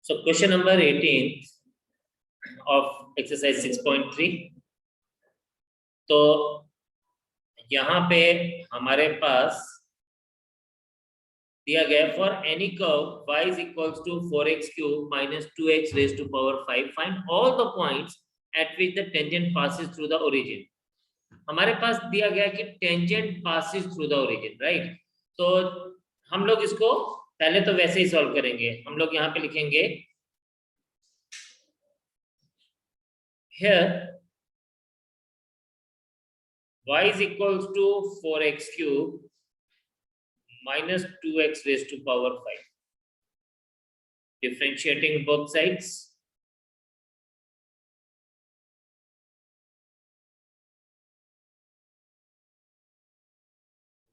So question number 18 of exercise 6.3. तो यहाँ पे हमारे पास दिया गया for any curve y is equals to 4x cube minus 2x raised to power 5. Find all the points at which the tangent passes through the origin. हमारे पास दिया गया कि tangent passes through the origin, right? तो हम लोग इसको पहले तो वैसे ही सॉल्व करेंगे. हम लोग यहाँ पे लिखेंगे here y is equals to 4x cube minus 2x raised to power 5. Differentiating both sides.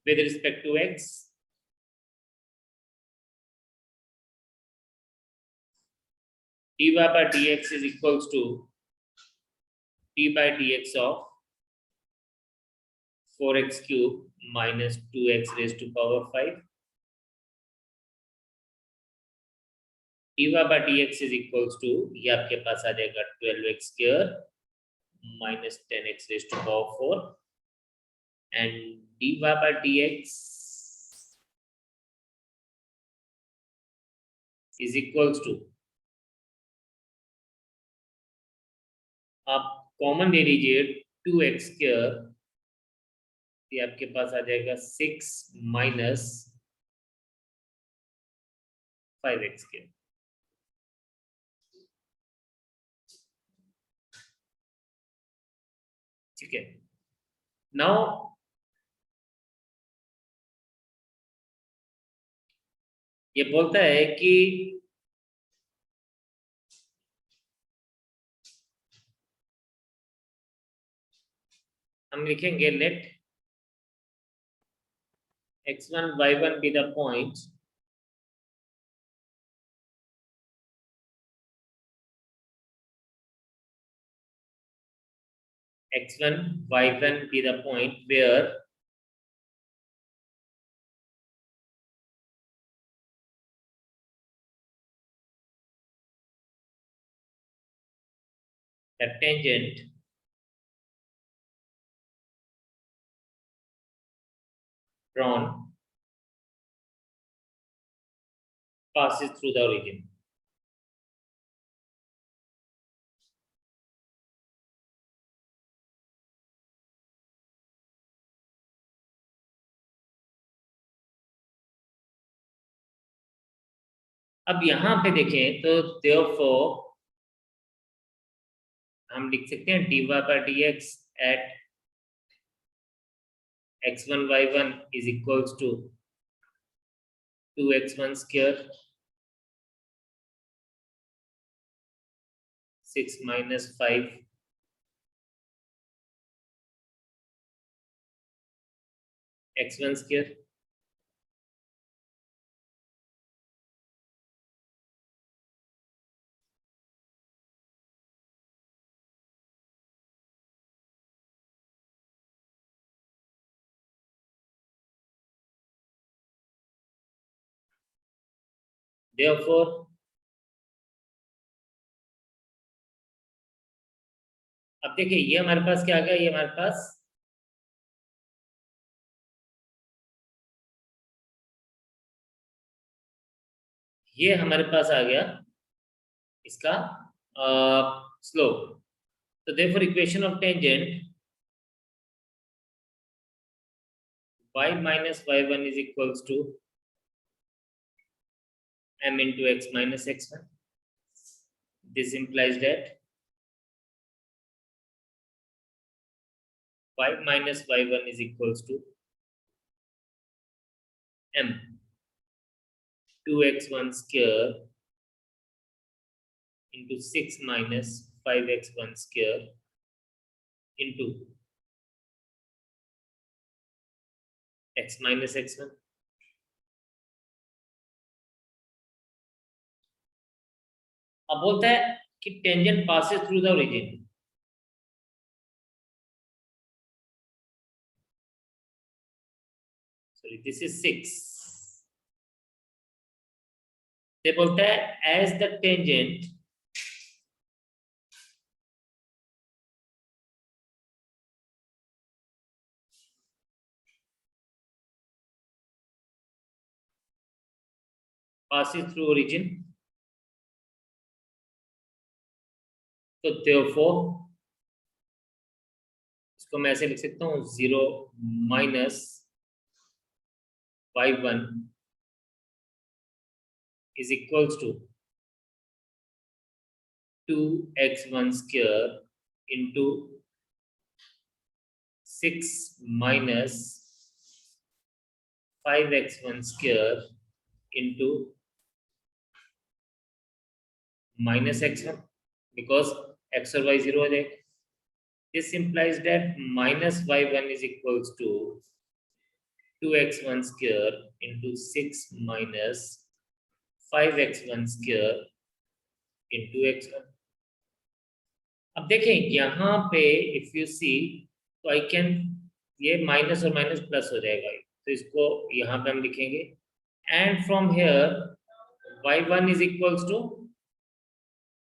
With respect to x. dy by dx is equals to d by dx of 4x cube minus 2x raised to power 5. dy by dx is equals to ये आपके पास आ जाएगा 12x square minus 10x raised to power 4 and dy by dx is equals to आप common ले लीजिए 2x square, ये आपके पास आ जाएगा 6 minus 5x square. ठीक है. नाउ ये बोलता है कि हम लिखेंगे late x1 y1 be the point x1 y1 be the point where the tangent drawn passes through the origin. अब यहाँ पे देखें तो therefore हम लिख सकते हैं dy by dx at x1 y1 is equals to 2x1 square 6 minus 5 x1 square therefore अब देखिए ये हमारे पास क्या आ गया, ये हमारे पास ये हमारे पास आ गया इसका स्लोप. तो therefore equation of tangent y minus y1 is equals to m into x minus x1. This implies that y minus y1 is equals to m 2x1 square into 6 minus 5x1 square into x minus x1. अब बोलता है कि tangent passes through the origin. Sorry, this is 6. ये बोलता है as the tangent passes through origin, तो therefore इसको मैं ऐसे लिख सकता हूँ 0 minus y1 is equals to 2x1 square into 6 minus 5x1 square into minus x1 because x और y 0 हो जाएगा. This implies that minus y1 is equals to 2x1 square into 6 minus 5x1 square into x1. अब देखें यहाँ पे if you see तो I can ये minus और माइनस प्लस हो जाएगा, तो इसको यहाँ पे हम लिखेंगे and from here y1 is equals to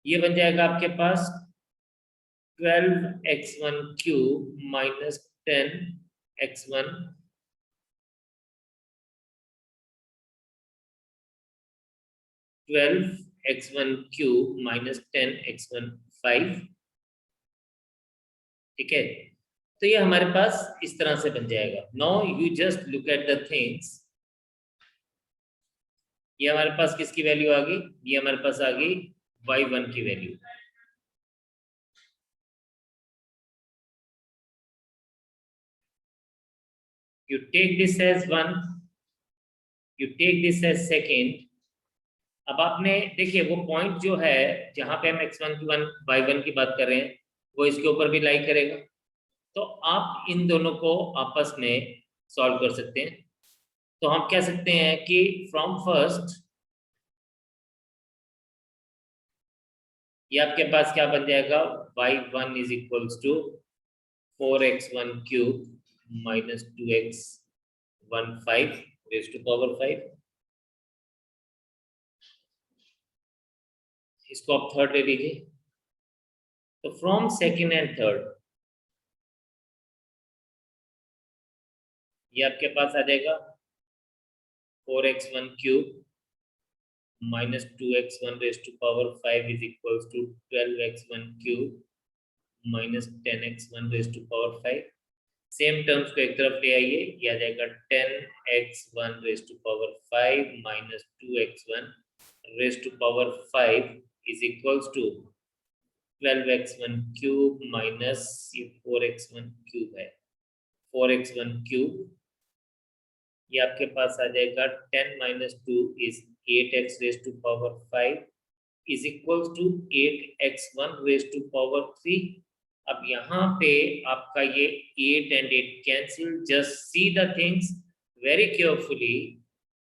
ये बन जाएगा आपके पास 12x1 cube minus 10x1 12x1 cube minus 10x1 5. ठीक है, तो ये हमारे पास इस तरह से बन जाएगा. Now you just look at the things. ये हमारे पास किसकी वैल्यू आ गई? ये हमारे पास आ गई y1 की value. You take this as 1, you take this as second. अब आपने देखिए वो पॉइंट जो है जहां पे हम x1 की 1 y1 की बात कर रहे हैं वो इसके ऊपर भी लाई करेगा, तो आप इन दोनों को आपस में सॉल्व कर सकते हैं. तो हम कह सकते हैं कि फ्रॉम फर्स्ट ये आपके पास क्या बन जाएगा? y1 is equals to 4x1 cube minus 2x1 5 raise to power 5. इसको आप थर्ड ले लीजिए. तो फ्रॉम सेकेंड एंड थर्ड ये आपके पास आ जाएगा 4x1 cube minus 2x1 raise to power 5 is equals to 12x1 cube minus 10x1 raise to power 5. Same terms को एक तरफ ले आइए, ये आ जाएगा 10x1 raise to power 5 minus 2x1 raise to power 5 is equals to 12x1 cube minus ये 4x1 cube है 4x1 क्यूब. ये आपके पास आ जाएगा 10 minus 2 is 8x raise to power 5 is equals to 8x1 raise to power 3. अब यहाँ पे आपका ये 8 and 8 cancel. Just see the things very carefully.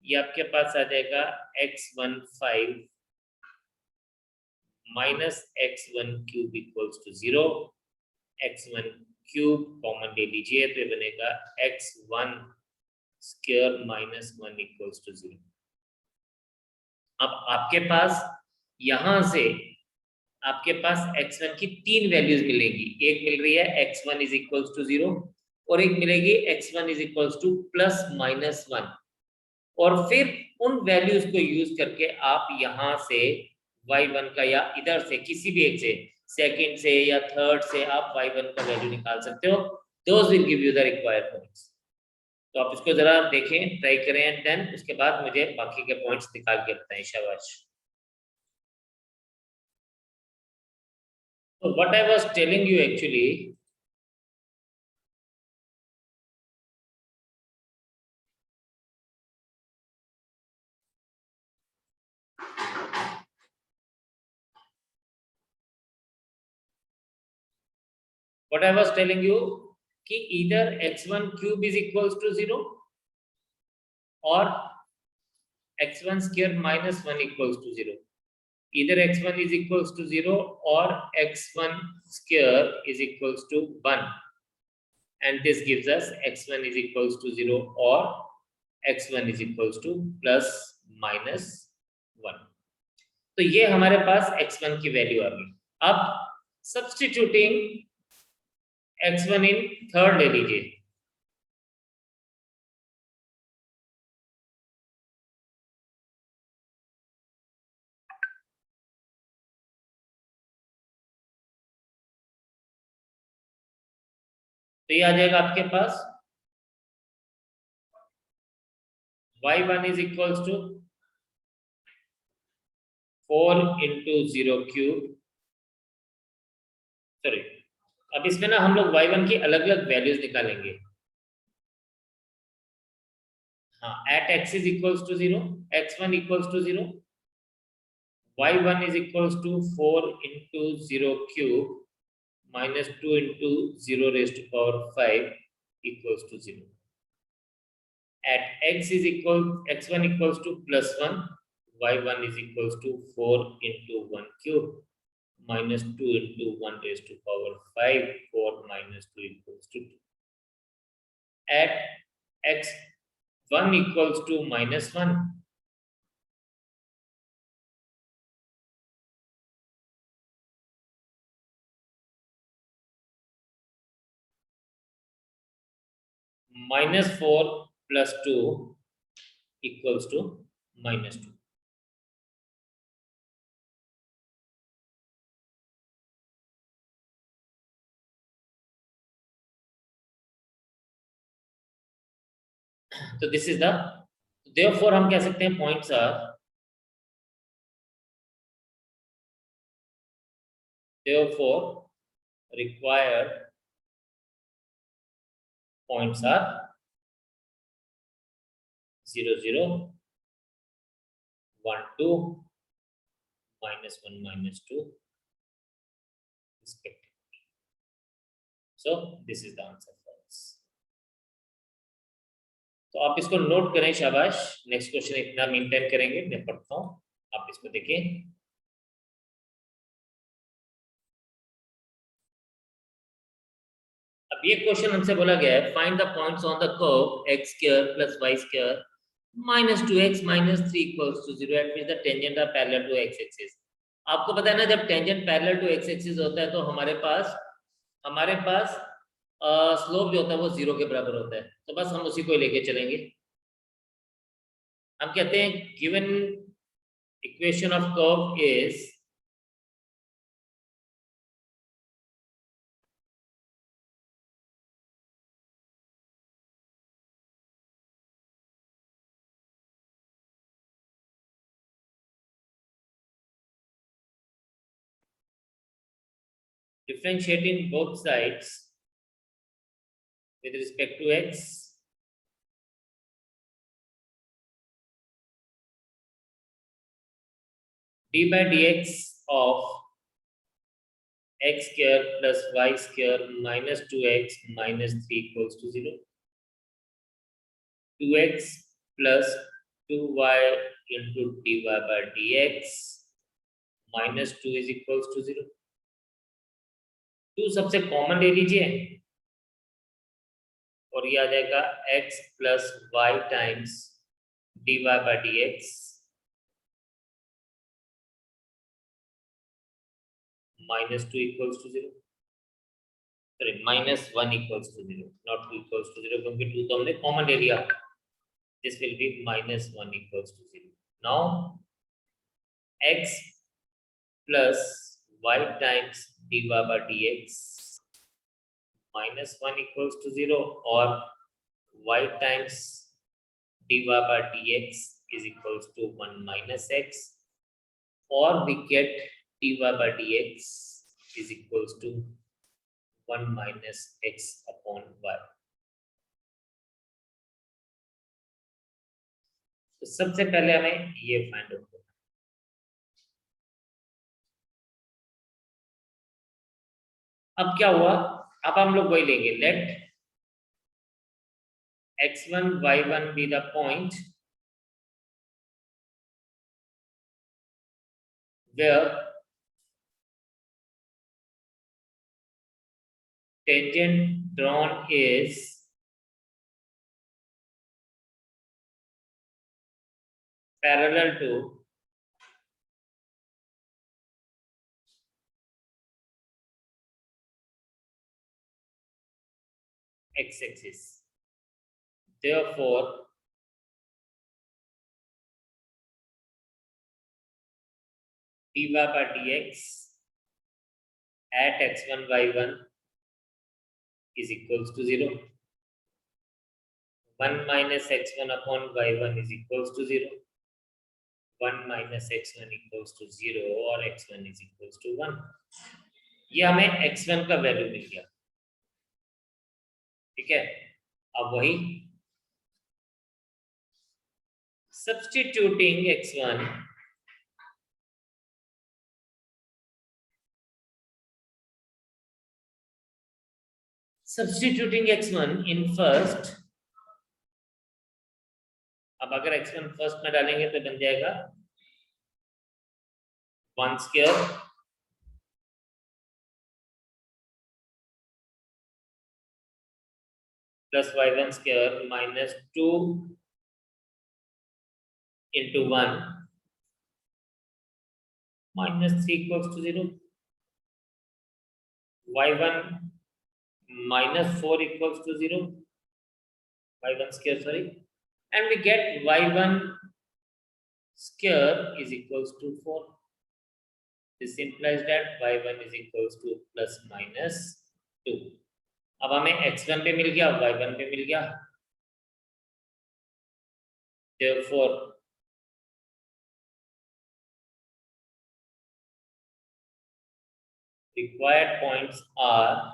ये आपके पास आ जाएगा x1 5 minus x1 cube equals to 0. x1 cube common ले लीजिए तो बनेगा x1 square minus 1 equals to 0. अब आपके पास यहां से आपके पास x1 की 3 वैल्यूज मिलेगी. एक मिल रही है x1 इज इक्वल्स टू 0 और एक मिलेगी x1 is equals two plus minus 1. और फिर उन वैल्यूज को यूज करके आप यहां से y1 का या इधर से किसी भी एक से सेकंड से या थर्ड से आप y1 का वैल्यू निकाल सकते हो. Those will give you the required points. तो आप इसको जरा देखें, ट्राई करें एंड देन उसके बाद मुझे बाकी के पॉइंट्स निकाल के बताएं. शाबाश. So what I was telling you actually, कि either x1 cube is equals to 0 or x1 square minus 1 equals to 0. Either x1 is equals to 0 or x1 square is equals to 1. And this gives us x1 is equals to 0 or x1 is equals to plus minus 1. तो ये हमारे पास x1 की value आ गई। अब substituting x1 in third ले लीजिए। तो ये आ जाएगा आपके पास y1 is equals to 4 into 0 cube. Sorry, अब इसमें ना हम लोग y1 की अलग अलग वैल्यूज निकालेंगे। हाँ, at x is equals to 0, x1 equals to 0, y1 is equals to 4 into 0 cube minus 2 into 0 raised to power 5 equals to 0. At x is equal, x1 equals to plus 1, y1 is equals to 4 into 1 cube minus 2 into 1 raised to power 5, 4 minus 2 equals to 2. At x1 equals to minus 1, minus 4 plus 2 equals to minus 2. So this is the, therefore हम कह सकते हैं points are, therefore required points are 0 0 1 2 minus 1 minus 2 respectively. So this is the answer for this. तो आप इसको note करें, शाबाश। Next question इतना मेंटेन करेंगे, मैं पढ़ता हूँ, आप इसको देखिए। अब ये क्वेश्चन हमसे बोला गया है, find the points on the curve x square plus y square minus 2x minus 3 equals to 0 at which the tangent are parallel to x axis. आपको पता है ना, जब tangent parallel to x axis होता है तो हमारे पास स्लोप जो होता है वो 0 के बराबर होता है। तो बस हम उसी को लेके चलेंगे। हम कहते हैं given equation of curve is differentiating both sides with respect to x d by dx of x square plus y square minus 2x minus 3 equals to 0. 2x plus 2y into dy by dx minus 2 is equals to 0. 2 सबसे common ले लीजिए और ये आ जाएगा x plus y times dy by dx minus 2 equals to 0. Sorry, minus 1 equals to 0, not 2 equals to 0, क्योंकि 2 तो हमने कॉमन ले लिया। This will be minus 1 equals to 0. Now x plus y times dy by dx minus 1 equals to 0 or y times dy by dx is equals to 1 minus x, or we get dy by dx is equals to 1 minus x upon y. तो सबसे पहले हमें ये find out करना है। अब क्या हुआ, अब हम लोग वही लेंगे, late x1 y1 be the point where tangent drawn is parallel to x-axis. Therefore, dy by dx at x1 y1 is equals to 0. 1 minus x1 upon y1 is equals to 0. 1 minus x1 equals to 0 और x1 is equals to 1. ये हमें x1 का value मिल गया. ठीक है, अब वही substituting x1 in first. अब अगर x1 फर्स्ट में डालेंगे तो बन जाएगा 1 square plus y1 square minus 2 into 1 minus 3 equals to 0. y1 minus 4 equals to 0. y1 square, sorry. And we get y1 square is equals to 4. This implies that y1 is equals to plus minus 2. अब हमें x1 पे मिल गया, y1 पे मिल गया. Therefore, required points are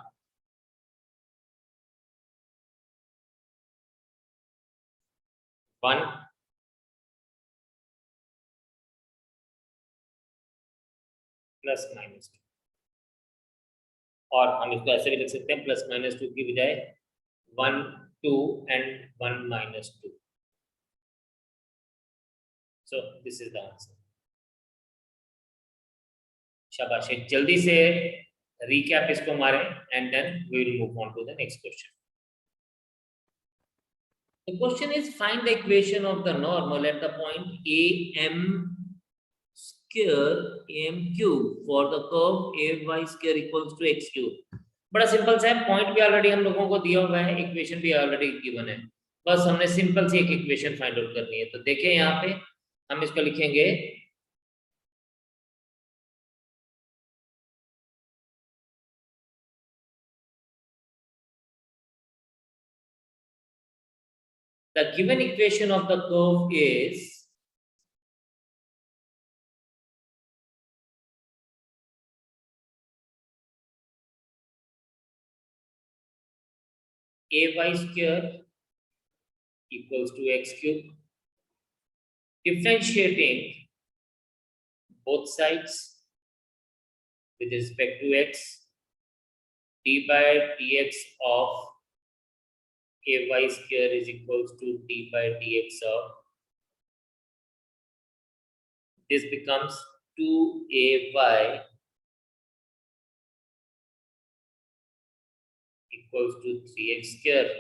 one plus minus 2, और हम इसको ऐसे भी लिख सकते हैं प्लस माइनस 2 की बजाय 1 2 and 1 minus 2. So this is the answer. शाबाश, जल्दी से recap इसको मारें and then we will move on to the next question. The question is find the equation of the normal at the point am square am cube for the curve ay square equals to x cube. बड़ा simple सा है, point भी already हम लोगों को दिया हुआ है, इक्वेशन भी ऑलरेडी गिवन है, बस हमने सिंपल सी एक इक्वेशन फाइंड आउट करनी है. तो देखिए यहाँ पे हम इसको लिखेंगे the given equation of the curve is ay square equals to x cube. Differentiating both sides with respect to x, d by dx of ay square is equals to d by dx of, this becomes 2ay equals to 3x square.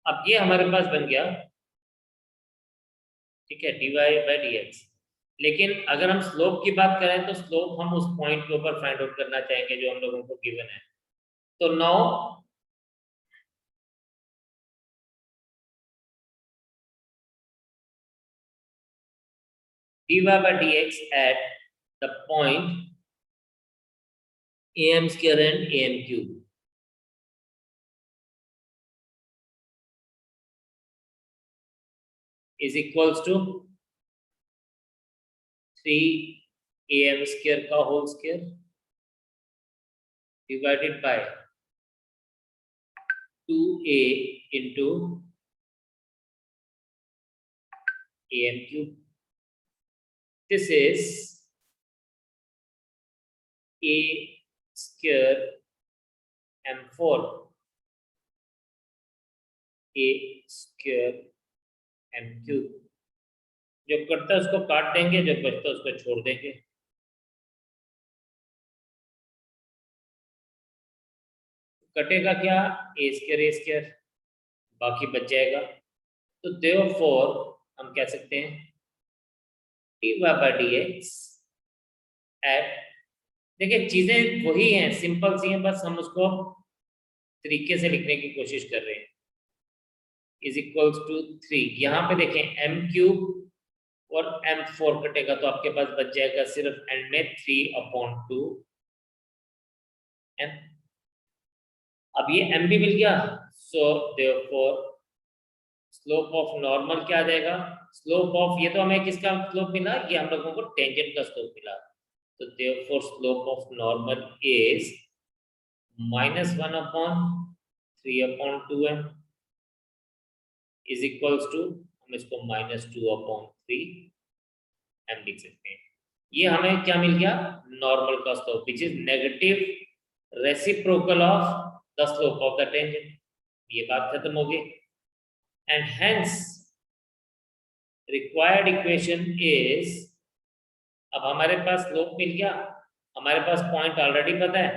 अब ये हमारे पास बन गया, ठीक है, dy by dx. लेकिन अगर हम स्लोप की बात करें तो स्लोप हम उस पॉइंट के ऊपर फाइंड आउट करना चाहेंगे जो हम लोगों को गिवन है. तो now dy by dx at the point am square and am cube is equals to 3 am square का whole square divided by 2a into am cube. This is a square m4, a square m cube. जो कटता है उसको काट देंगे, जो बचता है उसको छोड़ देंगे. कटेगा क्या, ए स्क्वायर बाकी बच जाएगा. तो therefore हम कह सकते हैं dy/dx एट, देखिए चीजें वही हैं, सिंपल सी हैं, बस हम उसको तरीके से लिखने की कोशिश कर रहे हैं। इज इक्वल्स टू 3, यहाँ पे देखें m³ और m4 कटेगा तो आपके पास बच जाएगा सिर्फ एंड में 3/2 m। अब ये m भी मिल गया, so therefore slope of normal क्या आ जाएगा, स्लोप ऑफ, ये तो हमें किसका स्लोप मिला, ये हम लोगों को टेंजेंट का स्लोप मिला, तो therefore slope of normal is -1/3/2m is equals to, हम इसको -2/3m लिख सकते हैं। ये हमें क्या मिल गया, नॉर्मल का slope which is negative reciprocal of the slope of the tangent. ये बात खत्म हो गई, and hence required equation is, अब हमारे पास स्लोप मिल गया, हमारे पास पॉइंट ऑलरेडी पता है,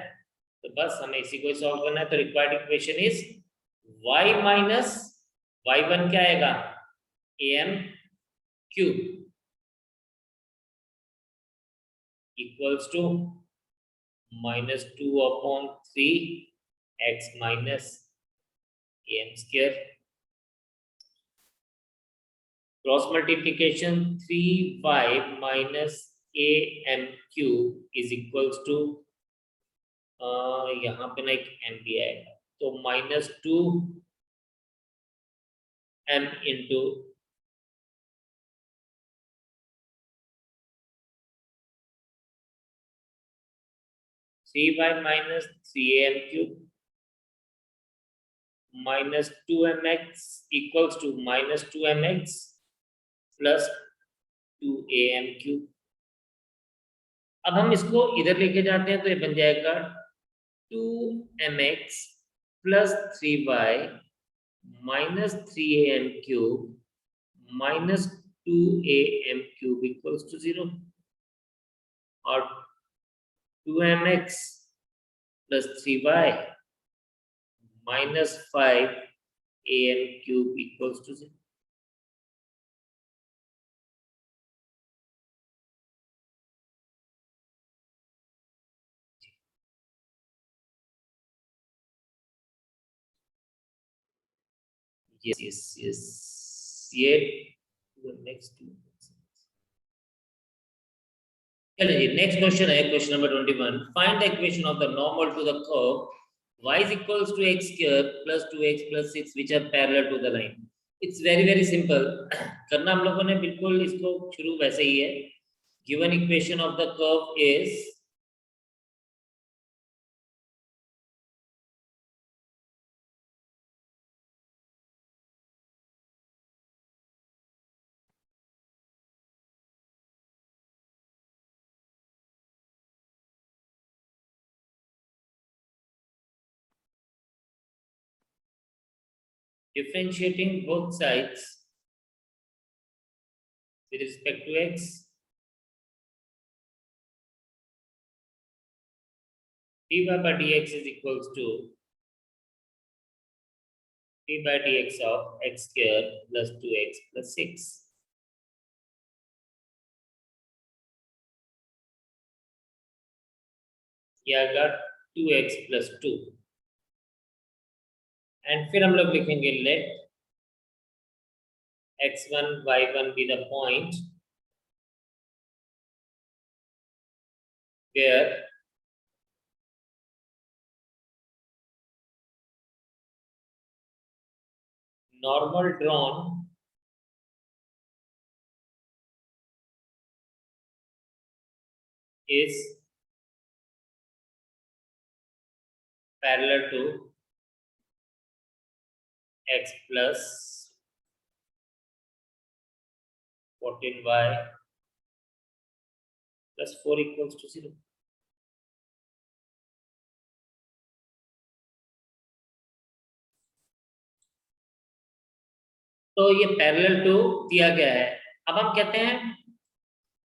तो बस हमें इसी को सॉल्व करना है। तो required equation is y minus y1 क्या आएगा, am³ equals to -2/3x minus am², cross multiplication 3y minus am³ is equals to, यहाँ पे ना एक m भी आएगा, तो -2m into 3y minus 3am³ minus 2mx equals to -2mx plus 2am³। अब हम इसको इधर लेके जाते हैं तो ये बन जाएगा 2mx plus 3y minus 3am³ minus 2am³ equals to 0, और 2mx plus 3y minus 5am³ equals to 0। yes ये नेक्स्ट, चलिए नेक्स्ट क्वेश्चन है, question number 21, find the equation of the normal to the curve y is equals to x square plus 2x plus 6 which are parallel to the line। It's very simple करना हम लोगों ने, बिल्कुल इसको शुरू वैसे ही है। Given equation of the curve is, differentiating both sides with respect to x, dy/dx is equals to d/dx of x square plus 2x plus 6। ये आएगा 2x plus 2, एंड फिर हम लोग लिखेंगे late x1 y1 be the point where normal drawn is parallel to x plus 14y plus 4 equals to 0। तो ये parallel to दिया गया है। अब हम कहते हैं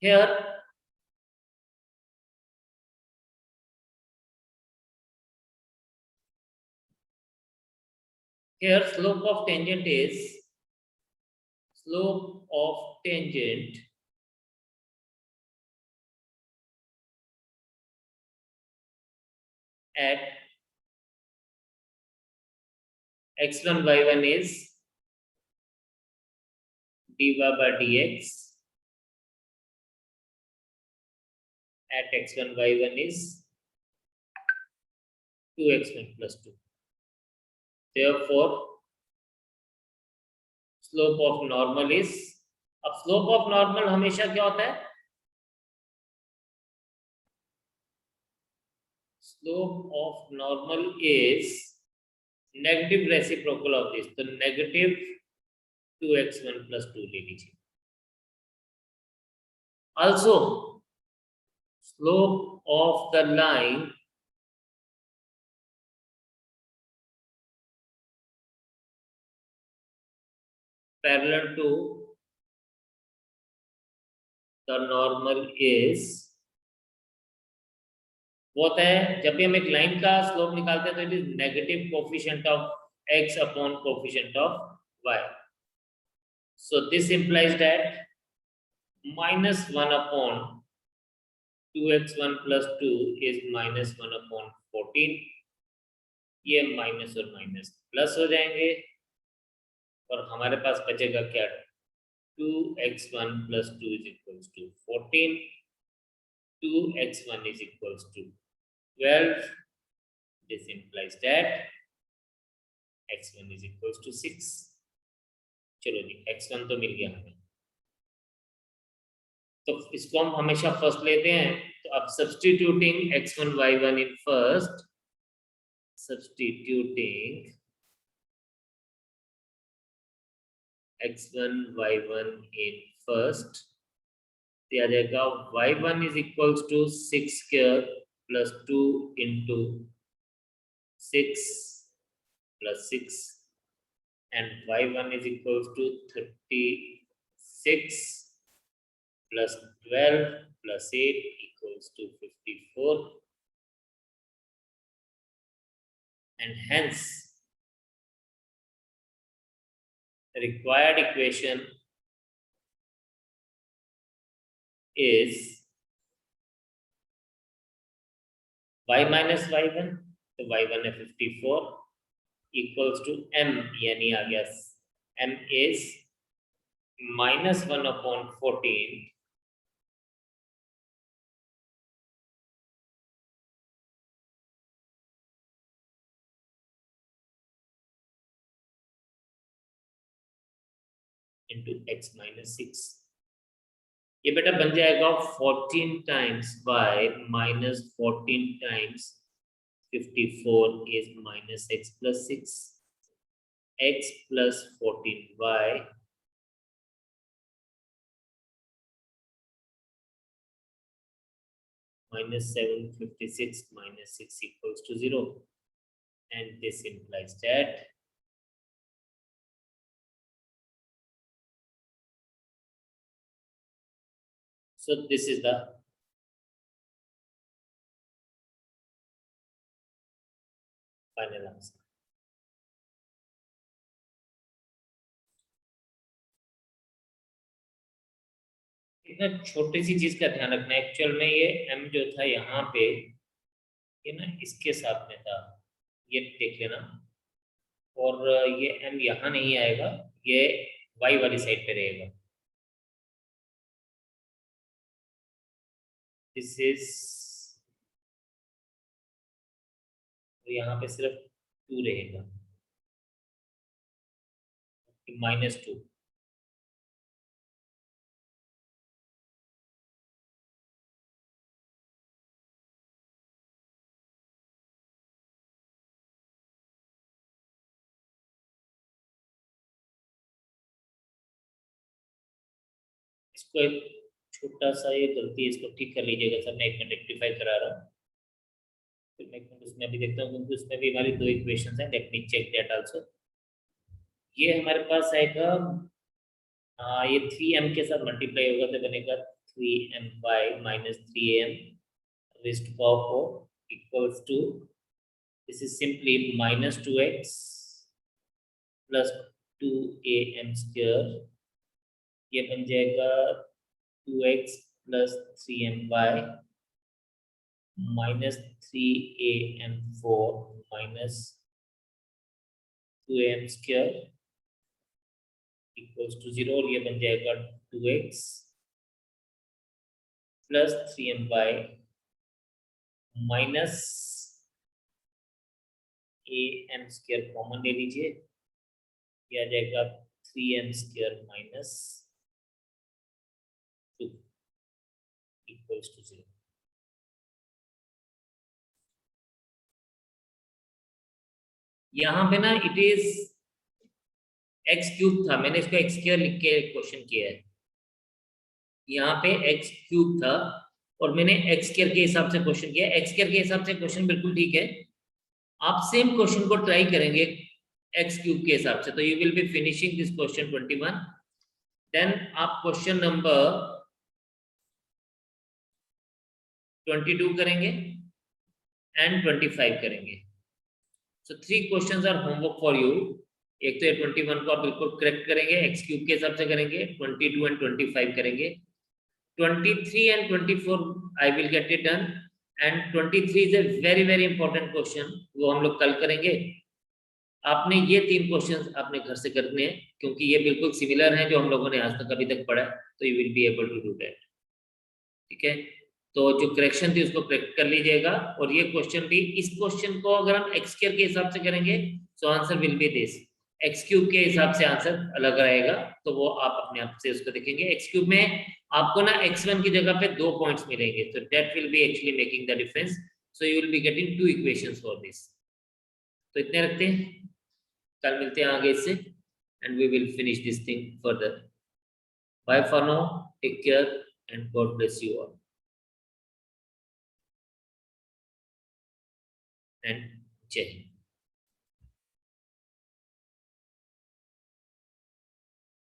here slope of tangent is slope of tangent at x1 y1 is dy by dx at x1 y1 is 2x1 plus 2. Therefore, slope of normal is, अब slope of normal हमेशा क्या होता है? Slope of normal is negative reciprocal of this, तो negative 2x1 plus 2 ले लीजिए. Also, slope of the line parallel to the normal is, वो होता है जब भी हम एक लाइन का स्लोप निकालते हैं तो it is negative coefficient of x upon coefficient of y. So this implies that minus 1 upon 2x1 plus 2 is minus 1 upon 14. ये माइनस और माइनस प्लस हो जाएंगे और हमारे पास बचेगा क्या? 2x1 plus 2 is equals to 14. 2x1 is equals to 12. This implies that x1 is equals to 6. चलो जी, x1 तो मिल गया हमें, तो इसको हम हमेशा फर्स्ट लेते हैं. तो अब substituting x1 y1 in first, substituting x1 y1 in first, दिया जाएगा y1 is equals to 6 square plus 2 into 6 plus 6 and y1 is equals to 36 plus 12 plus 8 equals to 54, and hence the required equation is y minus y1, तो y1 है 54 equals to m, यानी आ गया m is minus 1 upon 14 into x minus 6. ये बेटा बन जाएगा 14 times y minus 14 times 54 is minus x plus 6. X plus 14y minus 756 minus 6 equals to 0. And this implies that so this is the final answer. इतना छोटी सी चीज का ध्यान रखना है, एक्चुअल में ये m जो था यहाँ पे, ये ना इसके साथ में था, ये देख लेना, और ये m यहाँ नहीं आएगा, ये y वाली साइड पे रहेगा. दिस इज, यहाँ पे सिर्फ 2 रहेगा, -2. इसको एक छोटा सा ये गलती है, इसको ठीक कर लीजिएगा सर, मैं एक मिनट रेक्टिफाई करा रहा हूँ, फिर मैं उसमें अभी देखता हूँ, क्योंकि उसमें भी हमारी 2 इक्वेशंस हैं. Let me check that also. ये हमारे पास आएगा, ये 3m के साथ मल्टीप्लाई होगा तो बनेगा 3m/-3am raised to power 4 equals to, this is simply -2x plus 2am square ये बन जाएगा 2x plus 3my minus 3am4 minus 2am square equals to 0 और ये बन जाएगा 2x plus 3my minus am square common ले लीजिए, ये आ जाएगा 3m square minus 2 equals to 0। यहाँ पे ना इट इज एक्स क्यूब था, मैंने इसको एक्स स्क्वायर लिख के क्वेश्चन किया है। यहाँ पे एक्स क्यूब था और मैंने एक्स स्क्वायर के हिसाब से क्वेश्चन किया। एक्स स्क्वायर के हिसाब से क्वेश्चन बिल्कुल ठीक है। आप सेम क्वेश्चन को ट्राई करेंगे एक्स क्यूब के हिसाब से, तो you will be finishing this question 21। Then आप क्वेश्चन नंबर 22 करेंगे एंड 25 करेंगे। So 3 questions are homework for you. एक तो ये 21 को आप बिल्कुल करेक्ट करेंगे, एक्स क्यूब के हिसाब से करेंगे, 22 एंड 25 करेंगे, 23 and 24 I will get it done and 23 is a very very important question, वो हम लोग कल करेंगे। आपने ये 3 क्वेश्चंस अपने घर से करने हैं क्योंकि ये बिल्कुल सिमिलर हैं जो हम लोगों ने आज तक अभी तक पढ़ा है, तो you will be able to do that. ठीक है, तो जो करेक्शन थी उसको करेक्ट कर लीजिएगा। और ये क्वेश्चन भी, इस क्वेश्चन को अगर हम एक्स क्यूब के हिसाब से करेंगे so answer will be this, x cube के हिसाब से आंसर अलग रहेगा, तो वो आप अपने आप से उसको देखेंगे। एक्स क्यूब में आपको ना x1 की जगह पे 2 पॉइंट्स मिलेंगे, तो that will be actually making the difference, so you will be getting 2 equations for this. तो इतने रखते हैं, कल मिलते हैं आगे इससे and we will finish this thing further. Bye for now, take care and God bless you all and जय हिंद।